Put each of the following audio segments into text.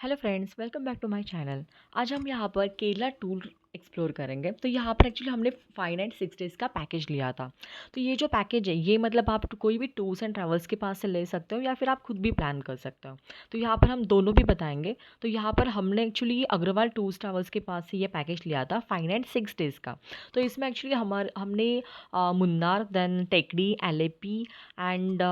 Hello friends, welcome back to my channel. आज हम यहाँ पर केरला टूर एक्सप्लोर करेंगे। तो यहाँ पर एक्चुअली हमने 5 नाइट 6 डेज़ का पैकेज लिया था। तो ये जो पैकेज है ये मतलब आप कोई भी टूर्स एंड ट्रैवल्स के पास से ले सकते हो या फिर आप खुद भी प्लान कर सकते हो। तो यहाँ पर हम दोनों भी बताएंगे। तो यहाँ पर हमने एक्चुअली अग्रवाल टूर्स ट्रैवल्स के पास से ये पैकेज लिया था 5 नाइट 6 डेज़ का। तो इसमें एक्चुअली हमने मुन्नार, देन टेकड़ी, एलेपी एंड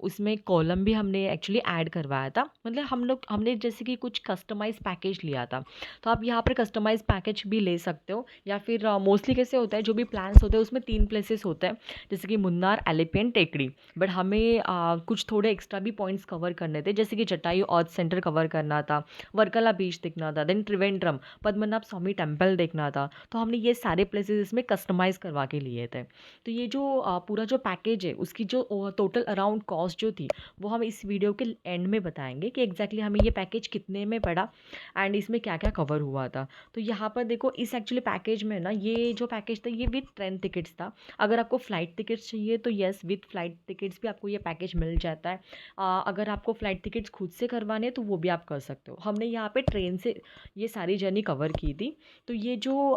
उसमें कोलम भी हमने एक्चुअली ऐड करवाया था। मतलब हमने जैसे कि कुछ कस्टमाइज़ पैकेज लिया था। तो आप यहाँ पर कस्टमाइज़ पैकेज भी ले सकते हो या फिर मोस्टली कैसे होता है, जो भी प्लान्स होते हैं उसमें 3 प्लेसेस होते हैं, जैसे कि मुन्नार, एलेपी एंड टेकड़ी। बट हमें कुछ थोड़े एक्स्ट्रा भी पॉइंट्स कवर करने थे, जैसे कि जटायु ऑर्थ सेंटर कवर करना था, वर्कला बीच देखना था, देन त्रिवेंद्रम पद्मनाभ स्वामी टेम्पल देखना था। तो हमने ये सारे प्लेसेस इसमें कस्टमाइज़ करवा के लिए थे। तो ये जो पूरा जो पैकेज है उसकी जो टोटल अराउंड कॉस्ट जो थी वो हम इस वीडियो के एंड में बताएंगे कि एग्जैक्टली हमें ये पैकेज कितने में पड़ा एंड इसमें क्या क्या कवर हुआ था। तो यहाँ पर देखो, इस एक्चुअली पैकेज में ना, ये जो पैकेज था ये विद ट्रेन टिकट्स था। अगर आपको फ़्लाइट टिकट्स चाहिए तो येस, विद फ़्लाइट टिकट्स भी आपको ये पैकेज मिल जाता है। अगर आपको फ़्लाइट टिकट्स खुद से करवाने हैं तो वो भी आप कर सकते हो। हमने यहाँ पे ट्रेन से ये सारी जर्नी कवर की थी। तो ये जो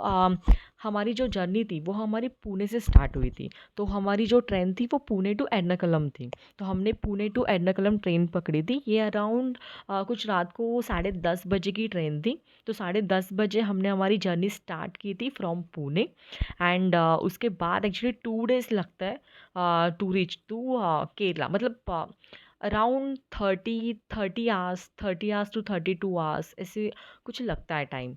हमारी जो जर्नी थी वो हमारी पुणे से स्टार्ट हुई थी। तो हमारी जो ट्रेन थी वो पुणे टू एर्नाकुलम थी। तो हमने पुणे टू एर्नाकुलम ट्रेन पकड़ी थी। ये अराउंड कुछ रात को 10:30 बजे की ट्रेन थी। तो 10:30 बजे हमने हमारी जर्नी स्टार्ट की थी फ्रॉम पुणे एंड उसके बाद एक्चुअली 2 डेज़ लगता है टू रीच टू केरला। मतलब अराउंड 30 आवर्स टू 32 आवर्स ऐसे कुछ लगता है टाइम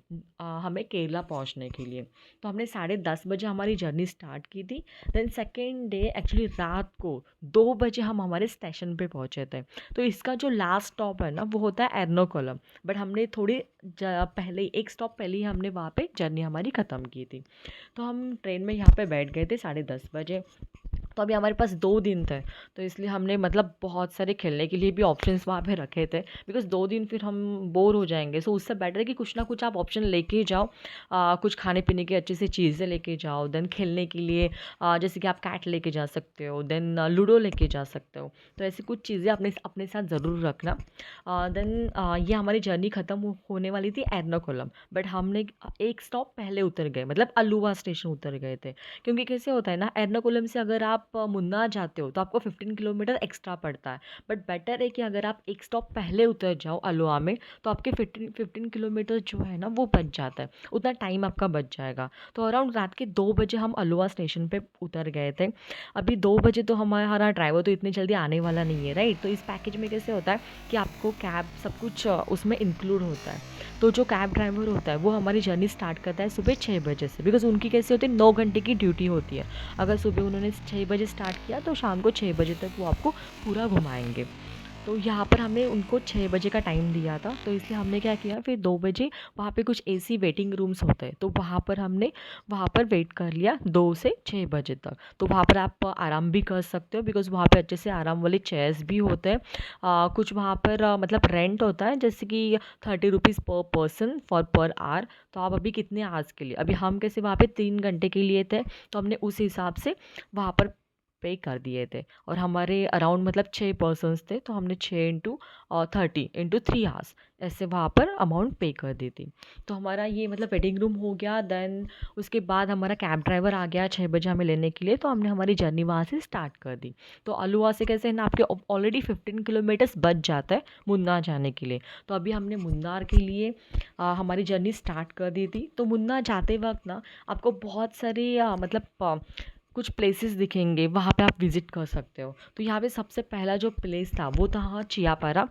हमें केरला पहुंचने के लिए। तो हमने 10:30 बजे हमारी जर्नी स्टार्ट की थी। देन सेकेंड डे एक्चुअली रात को 2 बजे हम हमारे स्टेशन पे पहुंचे थे। तो इसका जो लास्ट स्टॉप है ना वो होता है एर्नाकुलम। बट हमने थोड़ी पहले, एक स्टॉप पहले ही हमने वहाँ पे जर्नी हमारी ख़त्म की थी। तो हम ट्रेन में यहाँ पे बैठ गए थे 10:30 बजे। तो अभी हमारे पास 2 दिन थे, तो इसलिए हमने मतलब बहुत सारे खेलने के लिए भी ऑप्शंस वहाँ पे रखे थे, बिकॉज़ 2 दिन फिर हम बोर हो जाएंगे। सो उससे बेटर है कि कुछ ना कुछ आप ऑप्शन लेके ही जाओ। कुछ खाने पीने की अच्छी सी चीज़ें लेके जाओ, देन खेलने के लिए जैसे कि आप कैट लेके जा सकते हो, देन लूडो लेके जा सकते हो। तो ऐसी कुछ चीज़ें अपने अपने साथ ज़रूर रखना। देन ये हमारी जर्नी ख़त्म होने वाली थी एर्नाकुलम। बट हमने एक स्टॉप पहले उतर गए, मतलब अलुवा स्टेशन उतर गए थे। क्योंकि कैसे होता है ना, एर्नाकुलम से अगर आप मुन्नार जाते हो तो आपको 15 किलोमीटर एक्स्ट्रा पड़ता है। बट बेटर है कि अगर आप एक स्टॉप पहले उतर जाओ अल्वा में, तो आपके 15 किलोमीटर जो है ना वो बच जाता है, उतना टाइम आपका बच जाएगा। तो अराउंड रात के 2 बजे हम अल्वा स्टेशन पे उतर गए थे। अभी 2 बजे तो हमारा ड्राइवर तो इतनी जल्दी आने वाला नहीं है, राइट। तो इस पैकेज में कैसे होता है कि आपको कैब सब कुछ उसमें इंक्लूड होता है। तो जो कैब ड्राइवर होता है वो हमारी जर्नी स्टार्ट करता है सुबह 6 बजे से, बिकॉज़ उनकी कैसे होती है, 9 घंटे की ड्यूटी होती है। अगर सुबह उन्होंने 6 बजे स्टार्ट किया तो शाम को 6 बजे तक वो आपको पूरा घुमाएंगे। तो यहाँ पर हमने उनको 6 बजे का टाइम दिया था, तो इसलिए हमने क्या किया, फिर 2 बजे वहाँ पे कुछ एसी वेटिंग रूम्स होते हैं, तो वहाँ पर हमने वहाँ पर वेट कर लिया 2 से 6 बजे तक। तो वहाँ पर आप आराम भी कर सकते हो, बिकॉज़ वहाँ पे अच्छे से आराम वाले चेयर्स भी होते हैं। कुछ वहाँ पर मतलब रेंट होता है, जैसे कि 30 रुपीज़ पर पर्सन फॉर पर आवर। तो आप अभी कितने आवर्स के लिए, अभी हम कैसे वहाँ पे 3 घंटे के लिए थे, तो हमने उस हिसाब से वहाँ पर पे कर दिए थे। और हमारे अराउंड मतलब 6 पर्सन्स थे, तो हमने 6 × 30 × 3 आवर्स ऐसे वहाँ पर अमाउंट पे कर दी थी। तो हमारा ये मतलब वेटिंग रूम हो गया। देन उसके बाद हमारा कैब ड्राइवर आ गया 6 बजे हमें लेने के लिए, तो हमने हमारी जर्नी वहाँ से स्टार्ट कर दी। तो अलुवा से कैसे है ना, आपके ऑलरेडी 15 किलोमीटर्स बच जाता है मुन्नार जाने के लिए। तो अभी हमने मुन्नार के लिए हमारी जर्नी स्टार्ट कर दी थी। तो मुन्नार जाते वक्त ना आपको बहुत सारे मतलब कुछ प्लेसेस दिखेंगे, वहाँ पे आप विज़िट कर सकते हो। तो यहाँ पे सबसे पहला जो प्लेस था वो था चियापारा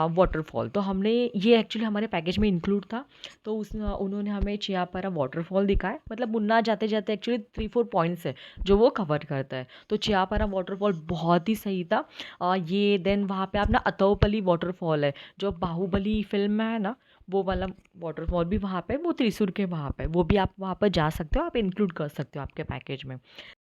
वाटरफॉल। तो हमने ये एक्चुअली हमारे पैकेज में इंक्लूड था। तो उन्होंने हमें चियापारा वाटरफॉल दिखाया। मतलब मुन्नार जाते जाते एक्चुअली 3-4 पॉइंट्स है जो वो कवर करता है। तो चियापारा वाटरफॉल बहुत ही सही था। ये देन वहाँ पे आप ना अतौपली वाटरफॉल है, जो बाहुबली फिल्म में है ना, वो वाला वाटरफॉल भी वहाँ पे, वो त्रिशूर के वहाँ पे, वो भी आप वहाँ पर जा सकते हो, आप इंक्लूड कर सकते हो आपके पैकेज में।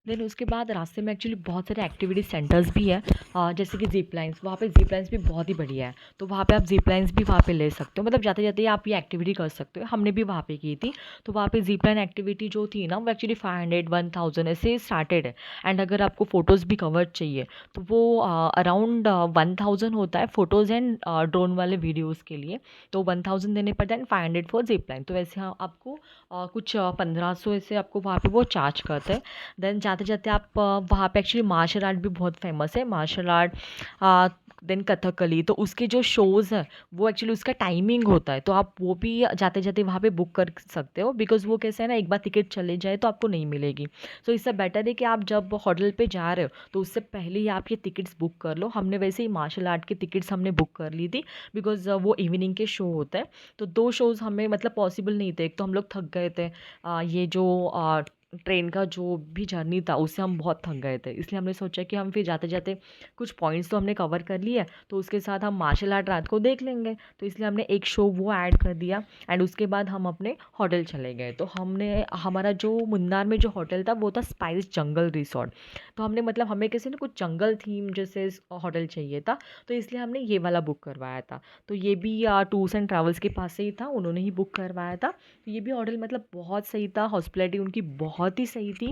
देन उसके बाद रास्ते में एक्चुअली बहुत सारे एक्टिविटी सेंटर्स भी है, जैसे कि ज़िप लाइन्स, वहाँ पे ज़िप लाइन्स भी बहुत ही बढ़िया है। तो वहाँ पे आप ज़िप लाइन्स भी वहाँ पे ले सकते हो, मतलब जाते-जाते आप ये एक्टिविटी कर सकते हो। हमने भी वहाँ पे की थी। तो वहाँ पे ज़िप लाइन एक्टिविटी जो थी ना, वो एक्चुअली 500, 1000 ऐसे स्टार्टेड है। एंड अगर आपको फ़ोटोज़ भी कवर चाहिए, तो वो अराउंड 1000 होता है फ़ोटोज़ एंड ड्रोन वाले वीडियोज़ के लिए। तो 1000 देने पड़ते हैं एंड 500 फॉर ज़िप लाइन। तो वैसे हाँ, आपको कुछ 1500 ऐसे आपको वहाँ पे वो चार्ज करते हैं। देन जाते-जाते आप वहाँ पे एक्चुअली मार्शल आर्ट भी बहुत फ़ेमस है, मार्शल आर्ट देन कथकली। तो उसके जो शोज़ हैं, वो एक्चुअली उसका टाइमिंग होता है, तो आप वो भी जाते-जाते वहाँ पे बुक कर सकते हो, बिकॉज़ वो कैसे है ना, एक बार टिकट चले जाए तो आपको नहीं मिलेगी। सो इससे बेटर है कि आप जब होटल पे जा रहे हो, तो उससे पहले ही आप ये टिकट्स बुक कर लो। हमने वैसे ही मार्शल आर्ट की टिकट्स हमने बुक कर ली थी, बिकॉज़ वो इवनिंग के शो होते हैं। तो 2 शोज़ हमें मतलब पॉसिबल नहीं थे। एक तो हम लोग थक गए थे, ये जो ट्रेन का जो भी जर्नी था उससे हम बहुत थक गए थे, इसलिए हमने सोचा कि हम फिर जाते-जाते कुछ पॉइंट्स तो हमने कवर कर लिए, तो उसके साथ हम मार्शल आर्ट रात को देख लेंगे। तो इसलिए हमने एक शो वो ऐड कर दिया एंड उसके बाद हम अपने होटल चले गए। तो हमने हमारा जो मुन्नार में जो होटल था वो था स्पाइस जंगल रिसॉर्ट। तो हमने मतलब हमें कैसे ना कुछ जंगल थीम जैसे होटल चाहिए था, तो इसलिए हमने ये वाला बुक करवाया था। तो ये भी टूर्स एंड ट्रैवल्स के पास से ही था, उन्होंने ही बुक करवाया था। तो ये भी होटल मतलब बहुत सही था, हॉस्पिटैलिटी उनकी बहुत ही सही थी।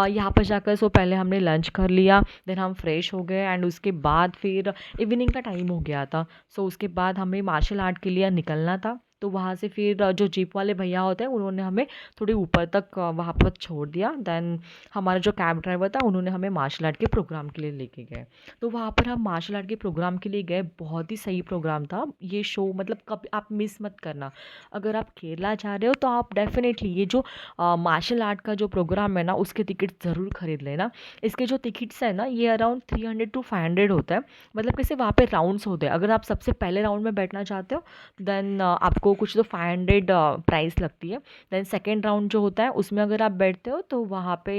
यहाँ पर जाकर सो पहले हमने लंच कर लिया, देन हम फ्रेश हो गए एंड उसके बाद फिर इवनिंग का टाइम हो गया था। सो उसके बाद हमें मार्शल आर्ट के लिए निकलना था। तो वहाँ से फिर जो जीप वाले भैया होते हैं उन्होंने हमें थोड़ी ऊपर तक वहाँ पर छोड़ दिया। देन हमारा जो कैब ड्राइवर था उन्होंने हमें मार्शल आर्ट के प्रोग्राम के लिए लेके गए। तो वहाँ पर हम मार्शल आर्ट के प्रोग्राम के लिए गए, बहुत ही सही प्रोग्राम था ये शो, मतलब कभी आप मिस मत करना। अगर आप केरला जा रहे हो तो आप डेफ़िनेटली ये जो मार्शल आर्ट का जो प्रोग्राम है ना, उसके टिकट ज़रूर खरीद लेना। इसके जो टिकट्स हैं ना, ये अराउंड 300 टू 500 होता है। मतलब कैसे वहाँ पे राउंड्स होते हैं, अगर आप सबसे पहले राउंड में बैठना चाहते हो देन आपको कुछ तो 500 प्राइस लगती है। देन सेकंड राउंड जो होता है उसमें अगर आप बैठते हो तो वहाँ पे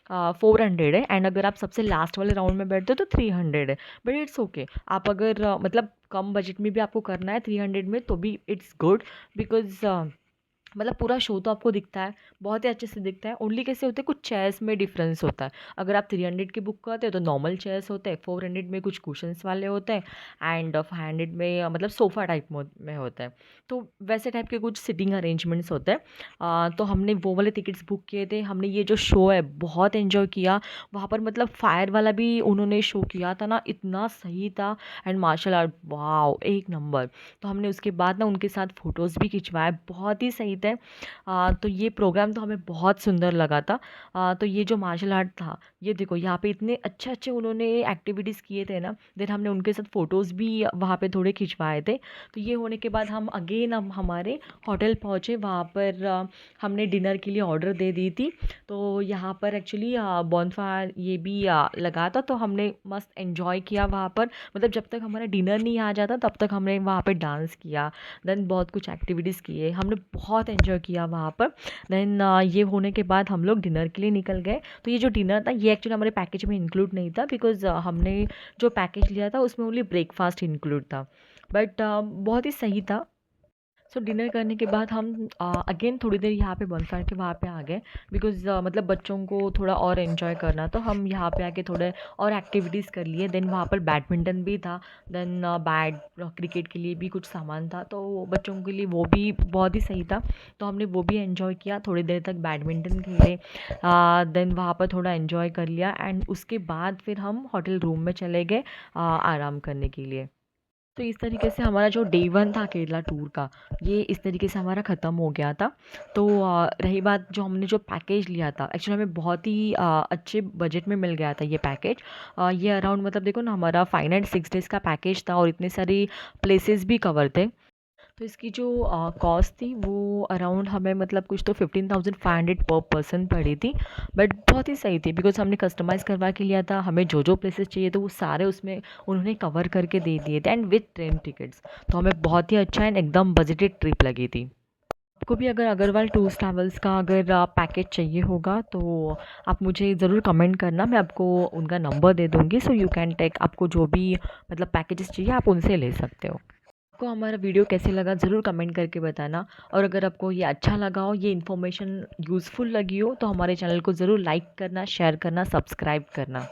400 है एंड अगर आप सबसे लास्ट वाले राउंड में बैठते हो तो 300 है। बट इट्स ओके, आप अगर मतलब कम बजट में भी आपको करना है 300 में तो भी इट्स गुड, बिकॉज़ मतलब पूरा शो तो आपको दिखता है, बहुत ही अच्छे से दिखता है। ओनली कैसे होते हैं, कुछ चेयर्स में डिफरेंस होता है। अगर आप 300 की बुक करते हो तो नॉर्मल चेयर्स होते हैं, 400 में कुछ कुशन्स वाले होते हैं एंड 500 में मतलब सोफ़ा टाइप में होता है। तो वैसे टाइप के कुछ सिटिंग अरेंजमेंट्स होते हैं। तो हमने वो वाले टिकट्स बुक किए थे। हमने ये जो शो है बहुत एन्जॉय किया। वहाँ पर मतलब फायर वाला भी उन्होंने शो किया था ना, इतना सही था। And martial art wow! एक नंबर। तो हमने उसके बाद ना उनके साथ फ़ोटोज़ भी खिंचवाए, बहुत ही सही थे। तो ये प्रोग्राम तो हमें बहुत सुंदर लगा था। तो ये जो मार्शल आर्ट था, ये देखो यहाँ पे इतने अच्छे-अच्छे उन्होंने एक्टिविटीज़ किए थे ना, देन हमने उनके साथ फ़ोटोज़ भी वहाँ पे थोड़े खिंचवाए थे। तो ये होने के बाद हम अगेन हम हमारे होटल पहुँचे, वहाँ पर हमने डिनर के लिए ऑर्डर दे दी थी। तो यहाँ पर एक्चुअली बॉनफायर ये भी लगा था, तो हमने मस्त एन्जॉय किया वहाँ पर। मतलब जब तक हमारा डिनर नहीं आ जाता तब तक हमने वहाँ पे डांस किया, देन बहुत कुछ एक्टिविटीज़ किए, हमने बहुत एन्जॉय किया वहाँ पर। देन ये होने के बाद हम लोग डिनर के लिए निकल गए। तो ये जो डिनर था ये एक्चुअली हमारे पैकेज में इंक्लूड नहीं था, बिकॉज़ हमने जो पैकेज लिया था उसमें ओनली ब्रेकफास्ट इंक्लूड था। बट बहुत ही सही था। सो डिनर करने के बाद हम अगेन थोड़ी देर यहाँ पे बॉनफायर के वहाँ पे आ गए, बिकॉज़ मतलब बच्चों को थोड़ा और एन्जॉय करना, तो हम यहाँ पे आके थोड़े और एक्टिविटीज़ कर लिए। देन वहाँ पर बैडमिंटन भी था, देन क्रिकेट के लिए भी कुछ सामान था, तो बच्चों के लिए वो भी बहुत ही सही था। तो हमने वो भी एन्जॉय किया, थोड़ी देर तक बैडमिंटन खेले, देन वहाँ पर थोड़ा एन्जॉय कर लिया एंड उसके बाद फिर हम होटल रूम में चले गए आराम करने के लिए। तो इस तरीके से हमारा जो डे 1 था केरला टूर का, ये इस तरीके से हमारा ख़त्म हो गया था। तो रही बात जो हमने जो पैकेज लिया था, एक्चुअली हमें बहुत ही अच्छे बजट में मिल गया था ये पैकेज। ये अराउंड मतलब देखो ना, हमारा 5 नाइट 6 डेज़ का पैकेज था और इतने सारी प्लेसेस भी कवर थे। तो इसकी जो कॉस्ट थी वो अराउंड हमें मतलब कुछ तो 15,500 पर पर्सन पड़ी थी। बट बहुत ही सही थी, बिकॉज़ हमने कस्टमाइज़ करवा के लिया था, हमें जो प्लेसेस चाहिए थे वो सारे उसमें उन्होंने कवर करके दे दिए थे एंड विथ ट्रेन टिकट्स। तो हमें बहुत ही अच्छा एंड एकदम बजटेड ट्रिप लगी थी। आपको भी अगर अग्रवाल टूर्स ट्रैवल्स का अगर पैकेज चाहिए होगा तो आप मुझे ज़रूर कमेंट करना, मैं आपको उनका नंबर दे दूँगी, सो यू कैन टेक, आपको जो भी मतलब पैकेजेस चाहिए आप उनसे ले सकते हो। आपको हमारा वीडियो कैसे लगा ज़रूर कमेंट करके बताना। और अगर आपको ये अच्छा लगा हो, ये इन्फॉर्मेशन यूज़फुल लगी हो, तो हमारे चैनल को ज़रूर लाइक करना, शेयर करना, सब्सक्राइब करना।